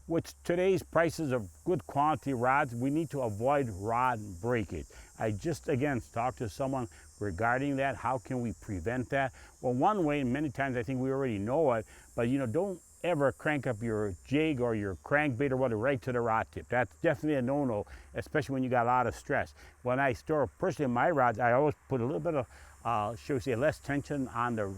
with today's prices of good quality rods, we need to avoid rod breakage. I just, again, talked to someone regarding that. How can we prevent that? Well, one way, and many times I think we already know it, but don't ever crank up your jig or your crankbait or whatever right to the rod tip. That's definitely a no-no, especially when you got a lot of stress. When I store personally my rods, I always put a little bit of shall we say, less tension on the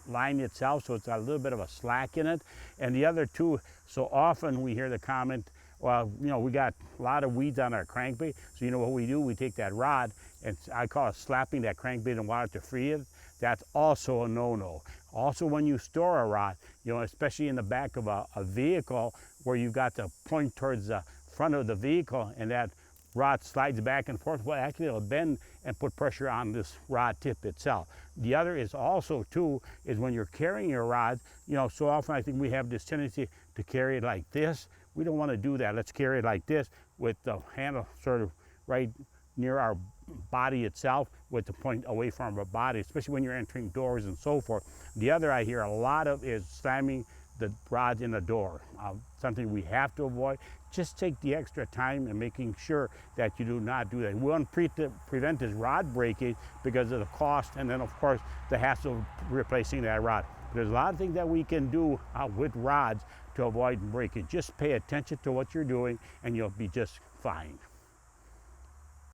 line itself, so it's got a little bit of a slack in it. And the other two, so often we hear the comment, well, we got a lot of weeds on our crankbait, so what we do, we take that rod, and I call it slapping that crankbait in water to free it. That's also a no-no. Also, when you store a rod, especially in the back of a vehicle where you've got to point towards the front of the vehicle and that rod slides back and forth, well, actually it'll bend and put pressure on this rod tip itself. The other is also too, is when you're carrying your rod, so often I think we have this tendency to carry it like this. We don't want to do that. Let's carry it like this with the handle sort of right near our body itself with the point away from our body, especially when you're entering doors and so forth. The other I hear a lot of is slamming the rods in the door. Something we have to avoid. Just take the extra time and making sure that you do not do that. We want to prevent this rod breakage because of the cost, and then of course the hassle of replacing that rod. There's a lot of things that we can do with rods to avoid breakage. Just pay attention to what you're doing and you'll be just fine.